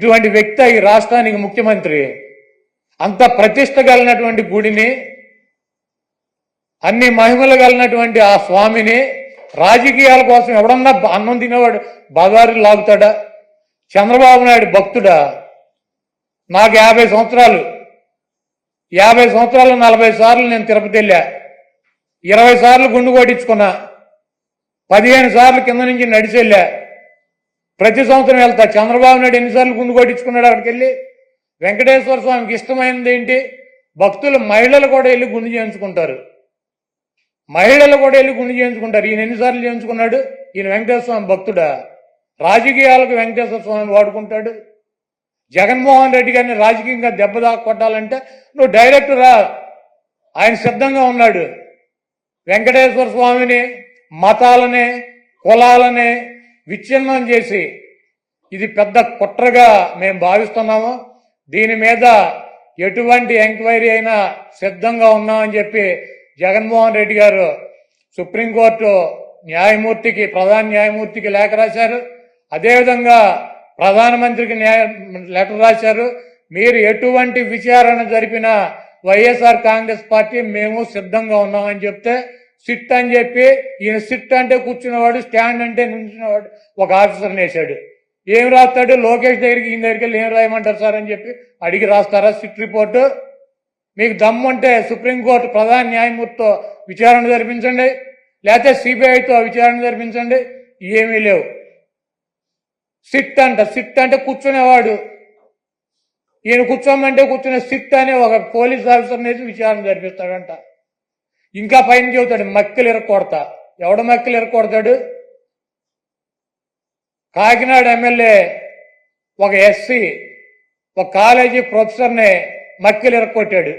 ఇటువంటి వ్యక్తి ఈ రాష్ట్రానికి ముఖ్యమంత్రి. అంత ప్రతిష్ట కలిగినటువంటి గుడిని, అన్ని మహిమలు కలిగినటువంటి ఆ స్వామిని రాజకీయాల కోసం ఎవడన్నా అన్నం తినేవాడు బజారు లాగుతాడా? చంద్రబాబు నాయుడు భక్తుడా? నాకు 50 సంవత్సరాలు 40 సార్లు నేను తిరుపతి వెళ్ళా, 20 సార్లు గుండు కొట్టించుకున్నా, 15 సార్లు కింద నుంచి నడిచి వెళ్ళా, ప్రతి సంవత్సరం వెళ్తా. చంద్రబాబు నాయుడు ఎన్నిసార్లు గుండు కొట్టించుకున్నాడు అక్కడికి వెళ్ళి? వెంకటేశ్వర స్వామికి ఇష్టమైనది ఏంటి? భక్తులు మహిళలు కూడా వెళ్ళి గుండు చేయించుకుంటారు. ఈయన ఎన్నిసార్లు చేయించుకున్నాడు? ఈయన వెంకటేశ్వర స్వామి భక్తుడా? రాజకీయాలకు వెంకటేశ్వర స్వామిని వాడుకుంటాడు. జగన్మోహన్ రెడ్డి గారిని రాజకీయంగా దెబ్బ కొట్టాలంటే నువ్వు డైరెక్ట్ రా, ఆయన సిద్ధంగా ఉన్నాడు. వెంకటేశ్వర స్వామిని, మతాలని, కులాలని విచ్ఛిన్నం చేసి ఇది పెద్ద కుట్రగా మేము భావిస్తున్నాము. దీని మీద ఎటువంటి ఎంక్వైరీ అయినా సిద్ధంగా ఉన్నామని చెప్పి జగన్మోహన్ రెడ్డి గారు సుప్రీంకోర్టు న్యాయమూర్తికి, ప్రధాన న్యాయమూర్తికి లేఖ రాశారు. అదేవిధంగా ప్రధానమంత్రికి లెటర్ రాశారు. మీరు ఎటువంటి విచారణ జరిపినా వైఎస్ఆర్ కాంగ్రెస్ పార్టీ మేము సిద్ధంగా ఉన్నామని చెప్తే సిట్ అని చెప్పి, ఈయన సిట్ అంటే కూర్చున్నవాడు, స్టాండ్ అంటే నిల్చున్నవాడు ఒక ఆఫీసర్ని వేశాడు. ఏం రాస్తాడు? లోకేష్ దగ్గరికి, ఈయన దగ్గరికి వెళ్ళి ఏం రాయమంటారు సార్ అని చెప్పి అడిగి రాస్తారా సిట్ రిపోర్టు? మీకు దమ్ముంటే సుప్రీంకోర్టు ప్రధాన న్యాయమూర్తితో విచారణ జరిపించండి, లేకపోతే సిబిఐతో విచారణ జరిపించండి. ఏమీ లేవు. సిట్ అంటే కూర్చునేవాడు, ఈయన కూర్చోమంటే కూర్చునే సిట్ అనే ఒక పోలీస్ ఆఫీసర్ వేసి విచారణ జరిపిస్తాడంట. ఇంకా పైన చెబుతాడు మక్కలు ఇరక్కొడతా. ఎవడ మక్కలు ఇరక్కొడతాడు? కాకినాడ ఎమ్మెల్యే ఒక ఎస్సీ ఒక కాలేజీ ప్రొఫెసర్ని మక్కలు ఇరక్కొట్టాడు.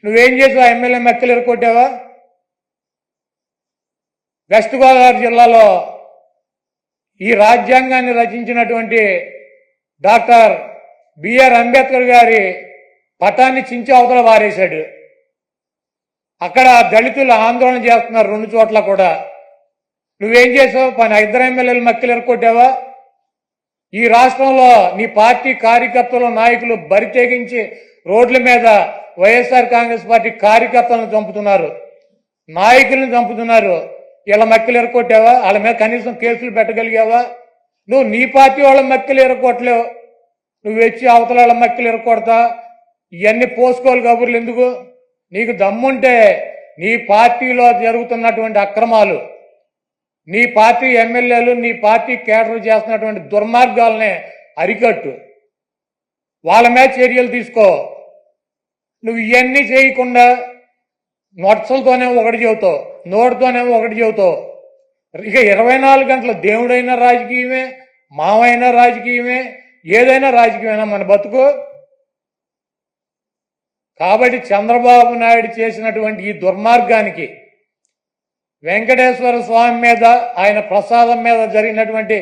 నువ్వేం చేసావు? ఎమ్మెల్యే మక్కలు ఇరక్కొట్టావా? వెస్ట్ గోదావరి జిల్లాలో ఈ రాజ్యాంగాన్ని రచించినటువంటి డాక్టర్ బిఆర్ అంబేద్కర్ గారి పటాన్ని చించి అవతల వారేశాడు. అక్కడ దళితులు ఆందోళన చేస్తున్నారు 2 చోట్ల కూడా. నువ్వేం చేసావు? 2 ఎమ్మెల్యేలు మక్కలు ఎరకొట్టావా? ఈ రాష్ట్రంలో నీ పార్టీ కార్యకర్తలు, నాయకులు బరి తెగించి రోడ్ల మీద వైఎస్ఆర్ కాంగ్రెస్ పార్టీ కార్యకర్తలను చంపుతున్నారు, నాయకులను చంపుతున్నారు. ఇలా మక్కలు ఎరకొట్టావా? వాళ్ళ మీద కనీసం కేసులు పెట్టగలిగావా? నువ్వు నీ పార్టీ వాళ్ళ మక్కలు ఎరకొట్టలేవు, నువ్వు వచ్చి అవతల వాళ్ళ మక్కలు ఎరకొడతా. ఇవన్నీ పోసుకోవాలి కబుర్లు ఎందుకు? నీకు దమ్ముంటే నీ పార్టీలో జరుగుతున్నటువంటి అక్రమాలు, నీ పార్టీ ఎమ్మెల్యేలు, నీ పార్టీ కేడర్ చేస్తున్నటువంటి దుర్మార్గాలనే అరికట్టు, వాళ్ళ మీద చర్యలు తీసుకో. నువ్వు ఇవన్నీ చేయకుండా నొట్సలతోనేమో ఒకటి చెబుతావు, నోటితోనేమో ఒకటి చెబుతావు. ఇక 24 గంటలు దేవుడైనా రాజకీయమే, మావైనా రాజకీయమే, ఏదైనా రాజకీయమైనా మన బతుకు. కాబట్టి చంద్రబాబు నాయుడు చేసినటువంటి ఈ దుర్మార్గానికి, వెంకటేశ్వర స్వామి మీద, ఆయన ప్రసాదం మీద జరిగినటువంటి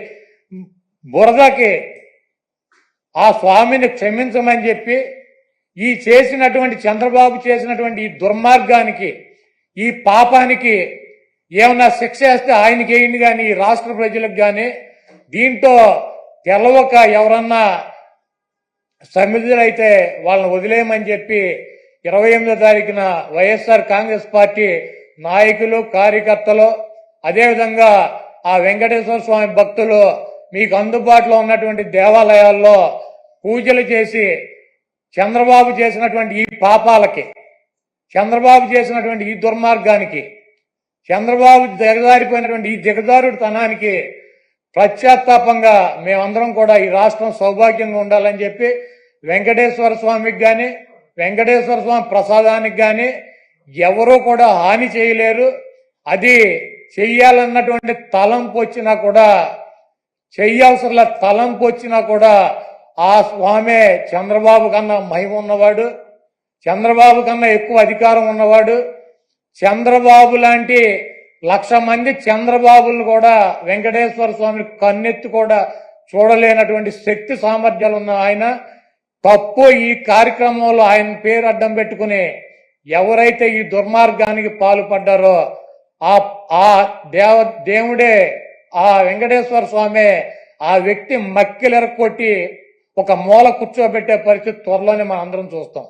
బురదకి ఆ స్వామిని క్షమించమని చెప్పి, ఈ చేసినటువంటి చంద్రబాబు చేసినటువంటి ఈ దుర్మార్గానికి, ఈ పాపానికి ఏమన్నా శిక్ష వేస్తే ఆయనకి వేయండి, కానీ ఈ రాష్ట్ర ప్రజలకు కానీ దీంతో తెలవక ఎవరన్నా సమిధులైతే వాళ్ళని వదిలేయమని చెప్పి 28వ తారీఖున వైఎస్ఆర్ కాంగ్రెస్ పార్టీ నాయకులు, కార్యకర్తలు, అదేవిధంగా ఆ వెంకటేశ్వర స్వామి భక్తులు మీకు అందుబాటులో ఉన్నటువంటి దేవాలయాల్లో పూజలు చేసి చంద్రబాబు చేసినటువంటి ఈ పాపాలకి, చంద్రబాబు చేసినటువంటి ఈ దుర్మార్గానికి, చంద్రబాబు దిగజారిపోయినటువంటి ఈ దిగజారుడుతనానికి ప్రత్యాత్తాపంగా మేమందరం కూడా ఈ రాష్ట్రం సౌభాగ్యంగా ఉండాలని చెప్పి వెంకటేశ్వర స్వామికి కానీ, వెంకటేశ్వర స్వామి ప్రసాదానికి కానీ ఎవరూ కూడా హాని చేయలేరు. అది చెయ్యాలన్నటువంటి తలంపు వచ్చినా కూడా, చెయ్యవసరంలో తలంపు వచ్చినా కూడా ఆ స్వామే చంద్రబాబు కన్నా మహిమ ఉన్నవాడు, చంద్రబాబు కన్నా ఎక్కువ అధికారం ఉన్నవాడు. చంద్రబాబు లాంటి 1,00,000 మంది చంద్రబాబులను కూడా వెంకటేశ్వర స్వామిని కన్నెత్తి కూడా చూడలేనటువంటి శక్తి సామర్థ్యాలు ఉన్న ఆయన తప్పు ఈ కార్యక్రమంలో ఆయన పేరు అడ్డం పెట్టుకుని ఎవరైతే ఈ దుర్మార్గానికి పాల్పడ్డారో ఆ దేవుడే, ఆ వెంకటేశ్వర స్వామి ఆ వ్యక్తి మక్కిలెరకొట్టి ఒక మూల కూర్చోబెట్టే పరిస్థితి త్వరలోనే మనం అందరం చూస్తాం.